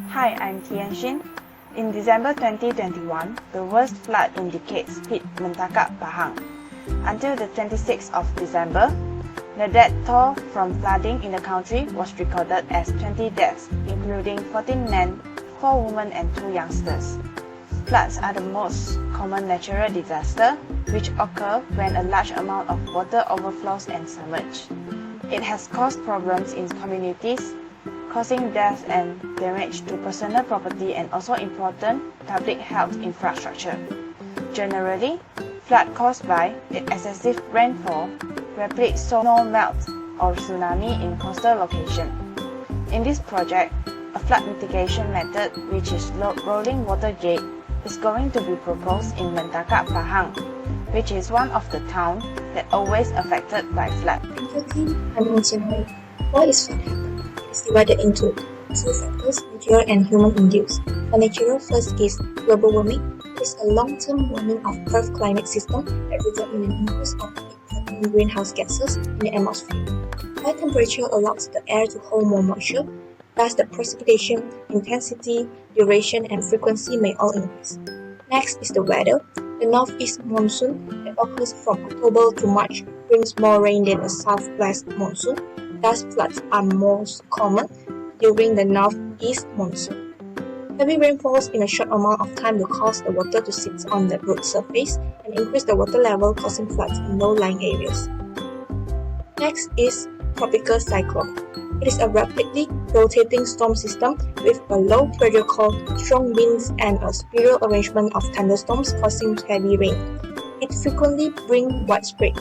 Hi, I'm Tianxin. In December 2021, the worst flood in decades hit Mentaka, Pahang. Until the 26th of December, the death toll from flooding in the country was recorded as 20 deaths, including 14 men, 4 women and 2 youngsters. Floods are the most common natural disaster which occur when a large amount of water overflows and submerges. It has caused problems in communities, causing death and damage to personal property and also important public health infrastructure. Generally, flood caused by excessive rainfall, rapid snow melt, or tsunami in coastal location. In this project, a flood mitigation method, which is rolling water gate, is going to be proposed in Mentaka, Pahang, which is one of the towns that always affected by flood. Thank you, team. I'm Ong Hui. Why is flood happening? It's divided into two factors, natural and human-induced. The natural first is global warming. It is a long-term warming of Earth's climate system that results in an increase of heat-trapping greenhouse gases in the atmosphere. High temperature allows the air to hold more moisture, thus the precipitation, intensity, duration, and frequency may all increase. Next is the weather. The northeast monsoon that occurs from October to March brings more rain than the southwest monsoon. Thus, floods are most common during the northeast monsoon. Heavy rainfalls in a short amount of time will cause the water to sit on the road surface and increase the water level, causing floods in low-lying areas. Next is tropical cyclone. It is a rapidly rotating storm system with a low pressure called strong winds and a spiral arrangement of thunderstorms causing heavy rain. It frequently brings widespread.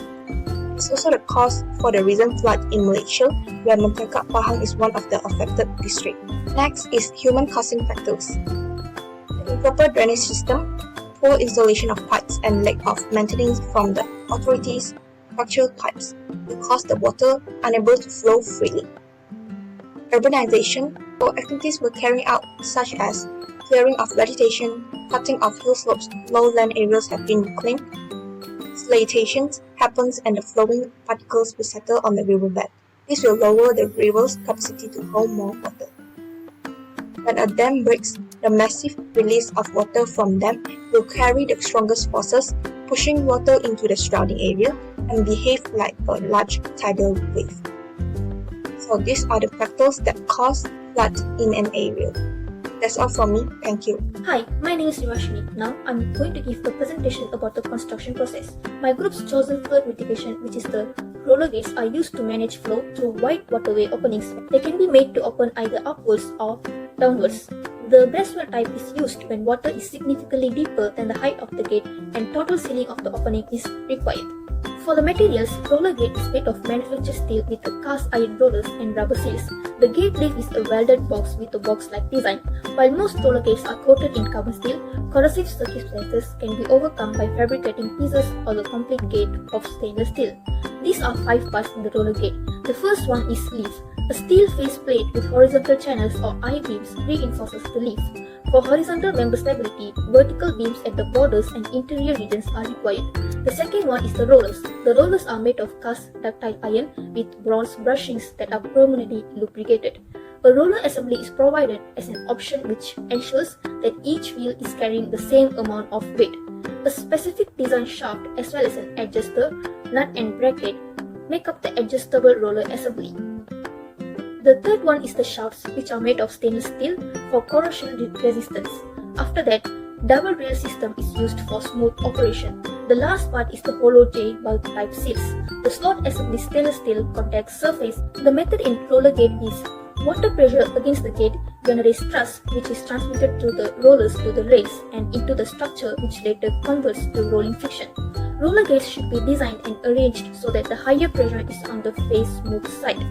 It's also the cause for the recent flood in Malaysia, where Mentaka, Pahang is one of the affected districts. Next is human causing factors. The improper drainage system, poor installation of pipes, and lack of maintenance from the authorities' structural pipes will cause the water unable to flow freely. Urbanization, or activities were carried out such as clearing of vegetation, cutting of hill slopes, lowland areas have been reclaimed. Siltation happens and the flowing particles will settle on the riverbed. This will lower the river's capacity to hold more water. When a dam breaks, the massive release of water from dam will carry the strongest forces, pushing water into the surrounding area and behave like a large tidal wave. So these are the factors that cause flood in an area. That's all from me. Thank you. Hi, my name is Rashmi. Now I'm going to give a presentation about the construction process. My group's chosen flood mitigation, which is the roller gates, are used to manage flow through wide waterway openings. They can be made to open either upwards or downwards. The breastwell type is used when water is significantly deeper than the height of the gate and total sealing of the opening is required. For the materials, roller gate is made of manufactured steel with cast iron rollers and rubber seals. The gate leaf is a welded box with a box-like design. While most roller gates are coated in carbon steel, corrosive circumstances can be overcome by fabricating pieces or the complete gate of stainless steel. These are 5 parts in the roller gate. The first one is leaf. A steel face plate with horizontal channels or I-beams reinforces the leaf. For horizontal member stability, vertical beams at the borders and interior regions are required. The second one is the rollers. The rollers are made of cast ductile iron with bronze bushings that are permanently lubricated. A roller assembly is provided as an option which ensures that each wheel is carrying the same amount of weight. A specific design shaft as well as an adjuster, nut and bracket make up the adjustable roller assembly. The third one is the shafts, which are made of stainless steel for corrosion resistance. After that, double rail system is used for smooth operation. The last part is the hollow J bulb type seals. The slot assembly stainless steel contact surface. The method in roller gate is water pressure against the gate generates thrust, which is transmitted through the rollers to the rails and into the structure, which later converts to rolling friction. Roller gates should be designed and arranged so that the higher pressure is on the face smooth side.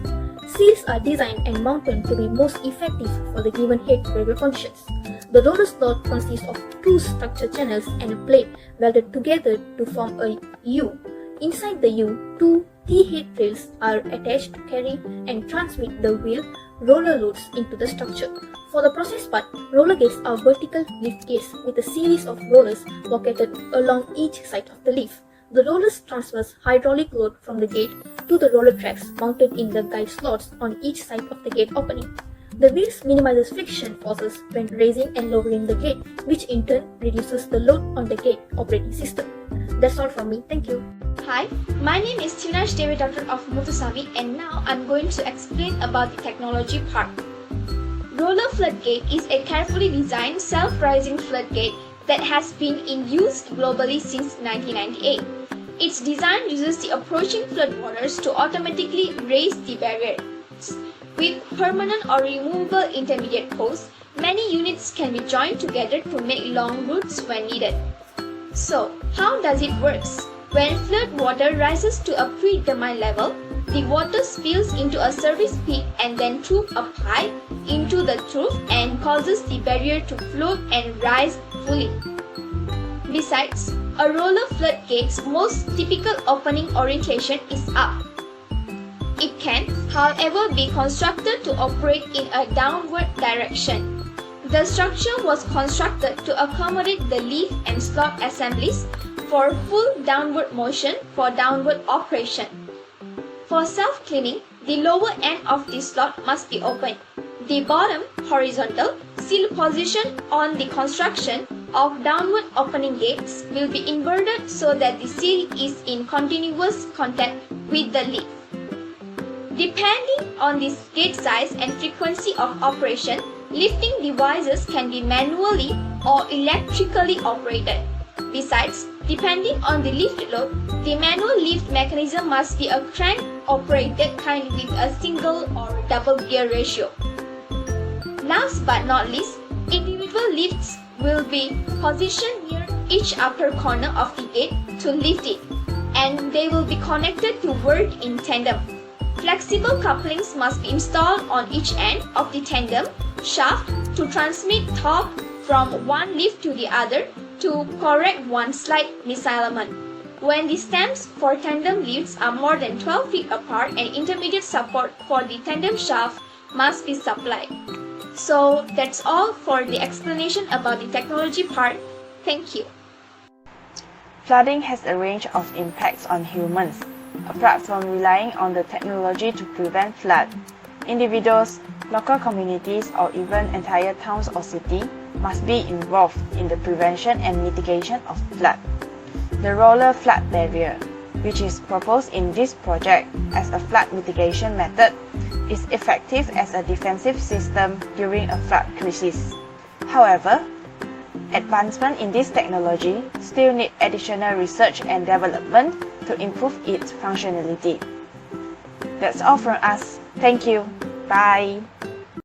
Seals are designed and mounted to be most effective for the given head pressure conditions. The roller slot consists of 2 structure channels and a plate welded together to form a U. Inside the U, 2 T-head rails are attached to carry and transmit the wheel roller loads into the structure. For the process part, roller gates are vertical lift gates with a series of rollers located along each side of the leaf. The rollers transfers hydraulic load from the gate to the roller tracks mounted in the guide slots on each side of the gate opening. The wheels minimizes friction forces when raising and lowering the gate, which in turn reduces the load on the gate operating system. That's all from me. Thank you. Hi, my name is Tinaj Dewi Dr. of Muthusami, and now I'm going to explain about the technology part. Roller floodgate is a carefully designed self-rising floodgate that has been in use globally since 1998. Its design uses the approaching floodwaters to automatically raise the barrier. With permanent or removable intermediate posts, many units can be joined together to make long routes when needed. So, how does it work? When flood water rises to a predetermined level, the water spills into a service pit and then through a pipe into the trough and causes the barrier to float and rise fully. Besides, a roller floodgate's most typical opening orientation is up. It can, however, be constructed to operate in a downward direction. The structure was constructed to accommodate the leaf and slot assemblies for full downward motion for downward operation. For self-cleaning, the lower end of the slot must be open. The bottom, horizontal, seal position on the construction of downward opening gates will be inverted so that the seal is in continuous contact with the leaf. Depending on the gate size and frequency of operation, lifting devices can be manually or electrically operated. Besides, depending on the lift load, the manual lift mechanism must be a crank-operated kind with a single or double gear ratio. Last but not least, individual lifts will be positioned near each upper corner of the gate to lift it, and they will be connected to work in tandem. Flexible couplings must be installed on each end of the tandem shaft to transmit torque from one lift to the other to correct one slight misalignment. When the stems for tandem lifts are more than 12 feet apart, an intermediate support for the tandem shaft must be supplied. So that's all for the explanation about the technology part. Thank you. Flooding has a range of impacts on humans. Apart from relying on the technology to prevent flood, individuals, local communities, or even entire towns or cities must be involved in the prevention and mitigation of flood. The roller flood barrier, which is proposed in this project as a flood mitigation method, is effective as a defensive system during a flood crisis. However, advancement in this technology still need additional research and development to improve its functionality. That's all from us. Thank you. Bye.